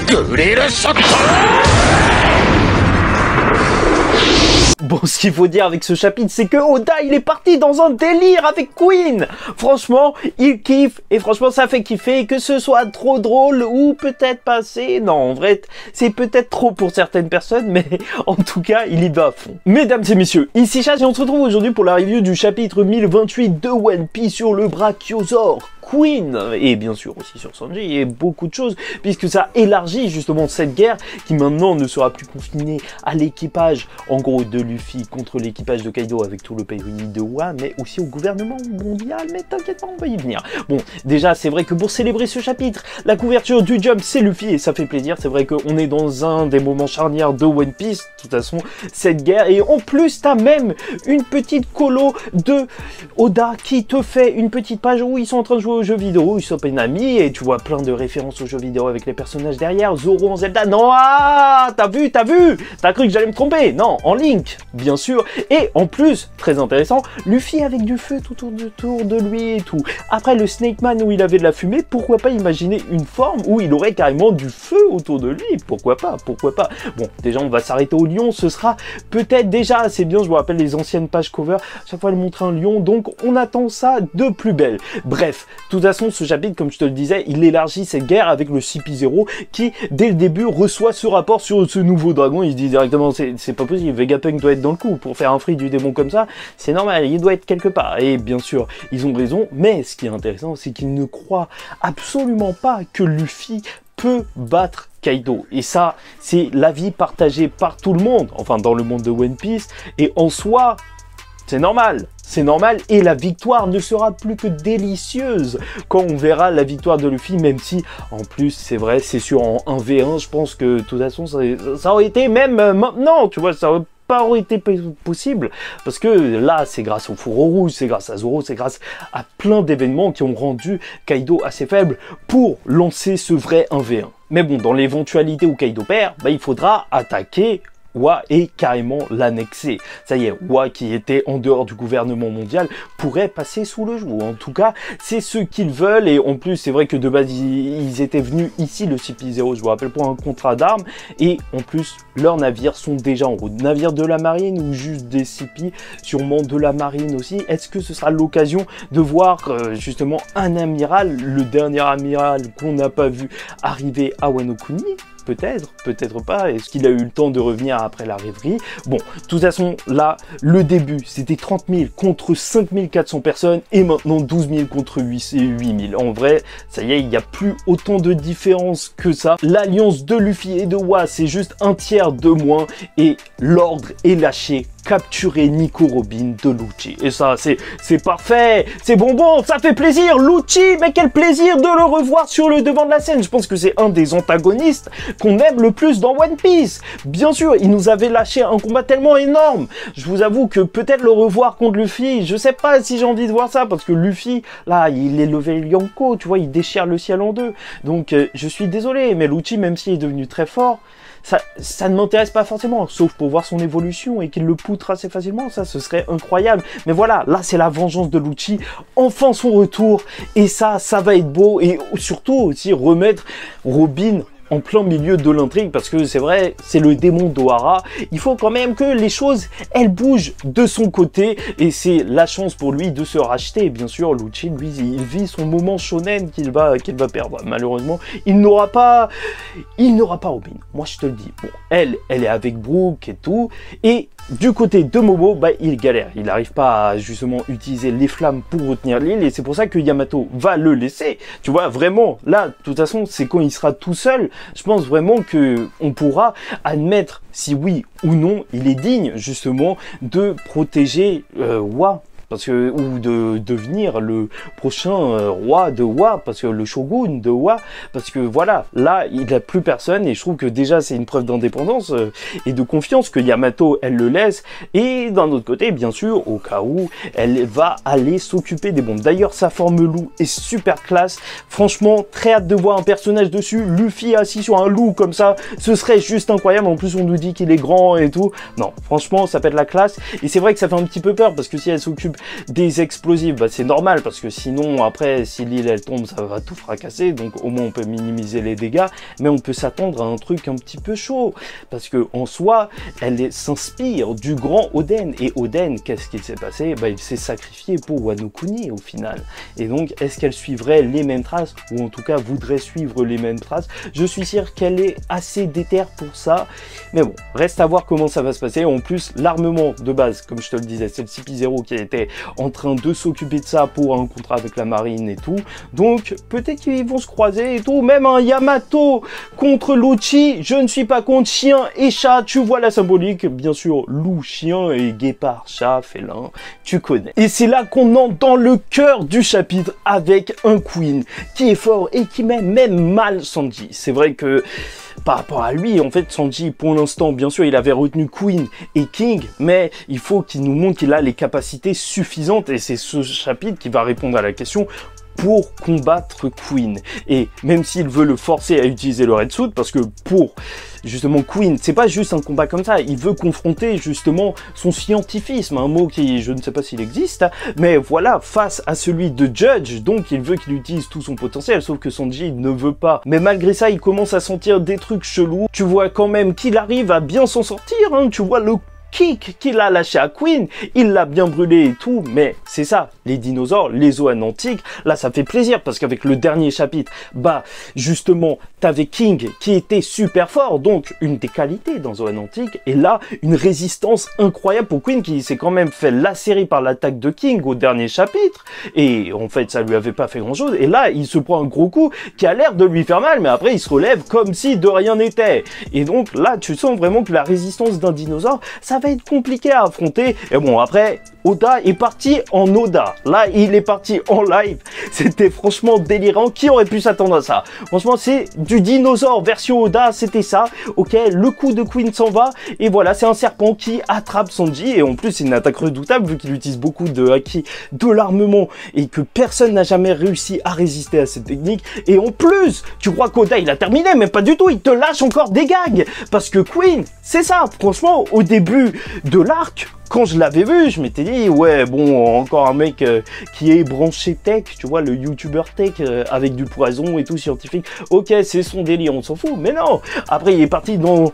Bon, ce qu'il faut dire avec ce chapitre, c'est que Oda, il est parti dans un délire avec Queen. Franchement, il kiffe, et franchement, ça fait kiffer, que ce soit trop drôle ou peut-être pas assez. Non, en vrai, c'est peut-être trop pour certaines personnes, mais en tout cas, il y va à fond. Mesdames et messieurs, ici Chaz, et on se retrouve aujourd'hui pour la review du chapitre 1028 de One Piece sur le Brachiosaure Queen, et bien sûr aussi sur Sanji, et beaucoup de choses, puisque ça élargit justement cette guerre, qui maintenant ne sera plus confinée à l'équipage, en gros, de Luffy contre l'équipage de Kaido avec tout le pays uni de Wano, mais aussi au gouvernement mondial, mais t'inquiète pas, on va y venir. Bon, déjà, c'est vrai que pour célébrer ce chapitre, la couverture du Jump, c'est Luffy, et ça fait plaisir, c'est vrai qu'on est dans un des moments charnières de One Piece, de toute façon, cette guerre, et en plus, t'as même une petite colo de Oda qui te fait une petite page où ils sont en train de jouer aux jeux vidéo, ils sont amis, et tu vois plein de références aux jeux vidéo avec les personnages derrière, Zoro en Zelda, non, ah, t'as vu, t'as cru que j'allais me tromper, non, en Link, bien sûr, et en plus, très intéressant, Luffy avec du feu tout autour de lui et tout. Après le Snake Man où il avait de la fumée, pourquoi pas imaginer une forme où il aurait carrément du feu autour de lui, pourquoi pas. Bon, déjà on va s'arrêter au lion, ce sera peut-être déjà assez bien, je vous rappelle les anciennes pages cover, chaque fois elle montre un lion, donc on attend ça de plus belle. Bref, de toute façon ce chapitre, comme je te le disais, il élargit cette guerre avec le CP0 qui, dès le début, reçoit ce rapport sur ce nouveau dragon, il se dit directement, c'est pas possible, Vegapunk doit être dans le coup, pour faire un free du démon comme ça, c'est normal, il doit être quelque part, et bien sûr, ils ont raison, mais ce qui est intéressant, c'est qu'ils ne croient absolument pas que Luffy peut battre Kaido, et ça, c'est l'avis partagé par tout le monde, enfin dans le monde de One Piece, et en soi, c'est normal, et la victoire ne sera plus que délicieuse quand on verra la victoire de Luffy, même si, en plus, c'est vrai, c'est sûr, en 1v1, je pense que, de toute façon, ça aurait été même maintenant, tu vois, ça aurait pas été possible, parce que là, c'est grâce au fourreau rouge, c'est grâce à Zoro, c'est grâce à plein d'événements qui ont rendu Kaido assez faible pour lancer ce vrai 1v1. Mais bon, dans l'éventualité où Kaido perd, bah, il faudra attaquer Wa et carrément l'annexer. Ça y est, Wa qui était en dehors du gouvernement mondial pourrait passer sous le joug. En tout cas, c'est ce qu'ils veulent, et en plus c'est vrai que de base ils étaient venus ici, le CP0, je vous rappelle, pour un contrat d'armes, et en plus leurs navires sont déjà en route. Navires de la marine ou juste des CP, sûrement de la marine aussi. Est-ce que ce sera l'occasion de voir justement un amiral, le dernier amiral qu'on n'a pas vu arriver à Wano Kuni? Peut-être, peut-être pas. Est-ce qu'il a eu le temps de revenir après la rêverie? Bon, de toute façon, là, le début, c'était 30 000 contre 5 400 personnes, et maintenant 12 000 contre 8 000. En vrai, ça y est, il n'y a plus autant de différence que ça. L'alliance de Luffy et de Wa, c'est juste un tiers de moins, et l'ordre est lâché. Capturer Nico Robin de Lucci. Et ça, c'est parfait, c'est bonbon, ça fait plaisir, Lucci, mais quel plaisir de le revoir sur le devant de la scène. Je pense que c'est un des antagonistes qu'on aime le plus dans One Piece. Bien sûr, il nous avait lâché un combat tellement énorme. Je vous avoue que peut-être le revoir contre Luffy, je sais pas si j'ai envie de voir ça, parce que Luffy, là, il est level Yonko, tu vois, il déchire le ciel en deux. Donc, je suis désolé, mais Lucci, même s'il est devenu très fort, ça ne m'intéresse pas forcément, sauf pour voir son évolution et qu'il le poutre assez facilement, ça ce serait incroyable. Mais voilà, là c'est la vengeance de Lucci, enfin son retour, et ça va être beau, et surtout aussi remettre Robin en plein milieu de l'intrigue, parce que c'est vrai, c'est le démon d'Ohara, il faut quand même que les choses, elles bougent de son côté, et c'est la chance pour lui de se racheter. Bien sûr, Lucci, lui, il vit son moment shonen qu'il va perdre. Malheureusement, il n'aura pas Robin. Moi, je te le dis. Bon, elle est avec Brook et tout, et du côté de Momo, bah, il galère. Il n'arrive pas à justement utiliser les flammes pour retenir l'île, et c'est pour ça que Yamato va le laisser. Tu vois, vraiment, là, de toute façon, c'est quand il sera tout seul, je pense vraiment que on pourra admettre si oui ou non il est digne justement de protéger Wa. Parce que, ou de devenir le prochain roi de Wa, parce que le shogun de Wa, parce que voilà, là, il n'a plus personne, et je trouve que déjà, c'est une preuve d'indépendance et de confiance que Yamato, elle le laisse, et d'un autre côté, bien sûr, au cas où, elle va aller s'occuper des bombes. D'ailleurs, sa forme loup est super classe, franchement, très hâte de voir un personnage dessus, Luffy assis sur un loup comme ça, ce serait juste incroyable, en plus on nous dit qu'il est grand et tout, non, franchement, ça peut être la classe, et c'est vrai que ça fait un petit peu peur, parce que si elle s'occupe des explosifs, bah c'est normal parce que sinon après si l'île elle tombe ça va tout fracasser, donc au moins on peut minimiser les dégâts, mais on peut s'attendre à un truc un petit peu chaud parce que en soi elle s'inspire du grand Oden, et Oden, qu'est-ce qu'il s'est passé? Bah il s'est sacrifié pour Wano Kuni au final, et donc est-ce qu'elle suivrait les mêmes traces, ou en tout cas voudrait suivre les mêmes traces? Je suis sûr qu'elle est assez déterre pour ça, mais bon, reste à voir comment ça va se passer. En plus l'armement de base, comme je te le disais, c'est le CP0 qui était en train de s'occuper de ça pour un contrat avec la marine et tout, donc peut-être qu'ils vont se croiser et tout, même un Yamato contre Lucci, je ne suis pas contre, chien et chat, tu vois la symbolique, bien sûr, loup, chien et guépard, chat, félin, tu connais. Et c'est là qu'on entre dans le cœur du chapitre avec un Queen qui est fort et qui met même mal Sanji. C'est vrai que par rapport à lui, en fait, Sanji, pour l'instant, bien sûr, il avait retenu Queen et King, mais il faut qu'il nous montre qu'il a les capacités suffisantes, et c'est ce chapitre qui va répondre à la question pour combattre Queen. Et même s'il veut le forcer à utiliser le Red Suit, parce que pour justement Queen, c'est pas juste un combat comme ça, il veut confronter justement son scientifisme, un mot qui, je ne sais pas s'il existe, mais voilà, face à celui de Judge, donc il veut qu'il utilise tout son potentiel, sauf que Sanji ne veut pas. Mais malgré ça, il commence à sentir des trucs chelous, tu vois quand même qu'il arrive à bien s'en sortir, hein, tu vois le kick qu'il a lâché à Queen, il l'a bien brûlé et tout, mais c'est ça, les dinosaures, les eaux antiques, là ça fait plaisir parce qu'avec le dernier chapitre, bah justement, t'avais King qui était super fort, donc une des qualités dans eaux antiques, et là, une résistance incroyable pour Queen qui s'est quand même fait lacérer par l'attaque de King au dernier chapitre, et en fait ça lui avait pas fait grand chose, et là il se prend un gros coup qui a l'air de lui faire mal, mais après il se relève comme si de rien n'était, et donc là tu sens vraiment que la résistance d'un dinosaure, ça va être compliqué à affronter. Et bon, après, Oda est parti en Oda. Là, il est parti en live. C'était franchement délirant. Qui aurait pu s'attendre à ça? Franchement, c'est du dinosaure version Oda. C'était ça. Ok, le coup de Queen s'en va. Et voilà, c'est un serpent qui attrape Sanji. Et en plus, c'est une attaque redoutable vu qu'il utilise beaucoup de haki, de l'armement, et que personne n'a jamais réussi à résister à cette technique. Et en plus, tu crois qu'Oda, il a terminé, mais pas du tout. Il te lâche encore des gags. Parce que Queen, c'est ça. Franchement, au début de l'arc, quand je l'avais vu, je m'étais dit, ouais, bon, encore un mec qui est branché tech, tu vois, le YouTuber tech avec du poison et tout scientifique. Ok, c'est son délire, on s'en fout, mais non. Après, il est parti dans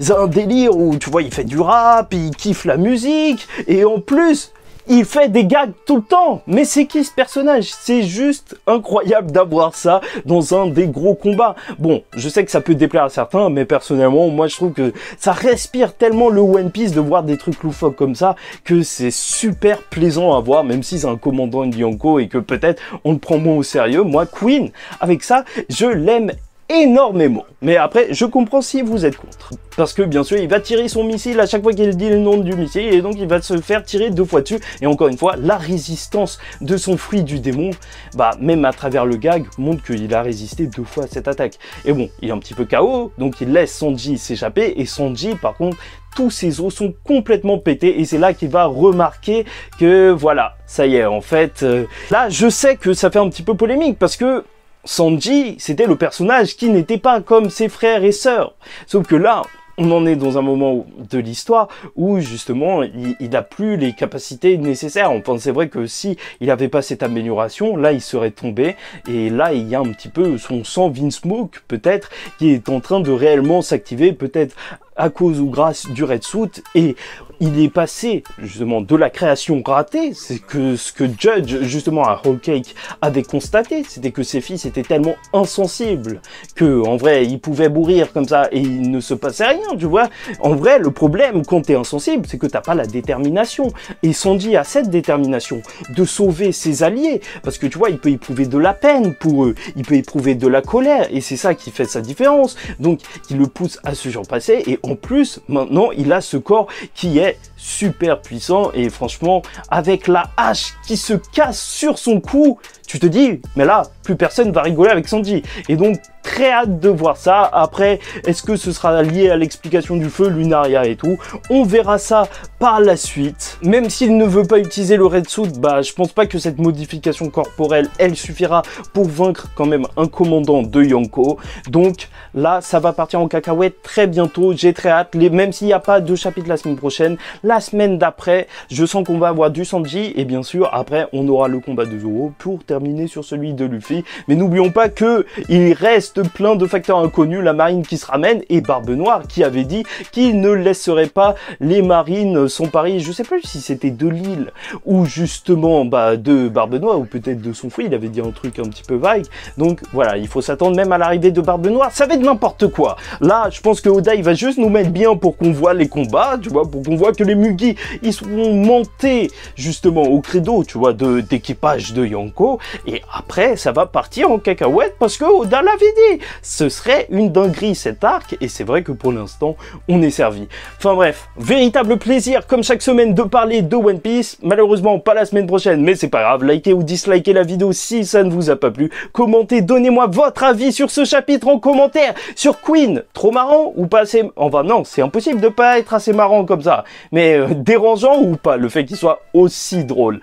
un délire où, tu vois, il fait du rap, il kiffe la musique, et en plus, il fait des gags tout le temps. Mais c'est qui ce personnage? C'est juste incroyable d'avoir ça dans un des gros combats. Bon, je sais que ça peut déplaire à certains, mais personnellement, moi je trouve que ça respire tellement le One Piece de voir des trucs loufoques comme ça, que c'est super plaisant à voir, même si c'est un commandant Yonko et que peut-être on le prend moins au sérieux. Moi, Queen, avec ça, je l'aime énormément. Mais après, je comprends si vous êtes contre. Parce que bien sûr, il va tirer son missile à chaque fois qu'il dit le nom du missile, et donc il va se faire tirer 2 fois dessus. Et encore une fois, la résistance de son fruit du démon, bah même à travers le gag, montre qu'il a résisté 2 fois à cette attaque. Et bon, il est un petit peu KO, donc il laisse Sanji s'échapper, et Sanji, par contre, tous ses os sont complètement pétés, et c'est là qu'il va remarquer que voilà, ça y est, en fait, là, je sais que ça fait un petit peu polémique, parce que Sanji, c'était le personnage qui n'était pas comme ses frères et sœurs. Sauf que là, on en est dans un moment de l'histoire où justement il n'a plus les capacités nécessaires. Enfin, c'est vrai que si il n'avait pas cette amélioration, là il serait tombé, et là il y a un petit peu son sang Vinsmoke peut-être qui est en train de réellement s'activer, peut-être à cause ou grâce du Red Suit, et il est passé justement de la création ratée, c'est que ce que Judge justement à Whole Cake avait constaté, c'était que ses fils étaient tellement insensibles que en vrai ils pouvaient mourir comme ça et il ne se passait rien, tu vois. En vrai, le problème quand t'es insensible, c'est que t'as pas la détermination, et Sanji a cette détermination de sauver ses alliés, parce que tu vois, il peut éprouver de la peine pour eux, il peut éprouver de la colère, et c'est ça qui fait sa différence, donc il le pousse à se surpasser. Et en plus, maintenant, il a ce corps qui est super puissant, et franchement, avec la hache qui se casse sur son cou, tu te dis, mais là, plus plus personne va rigoler avec Sanji. Et donc, très hâte de voir ça. Après, est-ce que ce sera lié à l'explication du feu, Lunaria et tout? On verra ça par la suite. Même s'il ne veut pas utiliser le Red Suit, bah, je pense pas que cette modification corporelle, elle suffira pour vaincre quand même un commandant de Yonko. Donc là, ça va partir en cacahuète très bientôt. J'ai très hâte. Même s'il n'y a pas de chapitre la semaine prochaine, la semaine d'après, je sens qu'on va avoir du Sanji. Et bien sûr, après, on aura le combat de Zoro pour terminer sur celui de Luffy. Mais n'oublions pas que il reste plein de facteurs inconnus, la marine qui se ramène et Barbe Noire qui avait dit qu'il ne laisserait pas les marines s'emparer, je sais plus si c'était de l'île ou justement de Barbe Noire ou peut-être de son fruit, il avait dit un truc un petit peu vague. Donc voilà, il faut s'attendre même à l'arrivée de Barbe Noire, ça va être n'importe quoi. Là, je pense que Oda il va juste nous mettre bien pour qu'on voit les combats, tu vois, pour qu'on voit que les Mugi ils sont montés justement au credo, tu vois, d'équipage de Yonko, et après ça va partir en cacahuète parce que Oda l'avait dit. Ce serait une dinguerie cet arc, et c'est vrai que pour l'instant, on est servi. Enfin bref, véritable plaisir comme chaque semaine de parler de One Piece. Malheureusement, pas la semaine prochaine, mais c'est pas grave. Likez ou dislikez la vidéo si ça ne vous a pas plu. Commentez, donnez-moi votre avis sur ce chapitre en commentaire. Sur Queen, trop marrant ou pas assez... Enfin non, c'est impossible de pas être assez marrant comme ça. Mais dérangeant ou pas, le fait qu'il soit aussi drôle.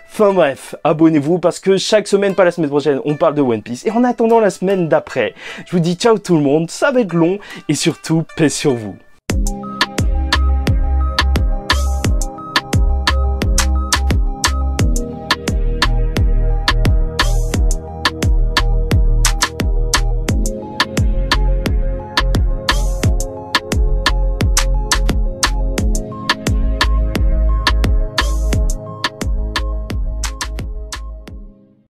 Enfin bref, abonnez-vous parce que chaque semaine, pas la semaine prochaine, on parle de One Piece. Et en attendant la semaine d'après, je vous dis ciao tout le monde, ça va être long et surtout, paix sur vous.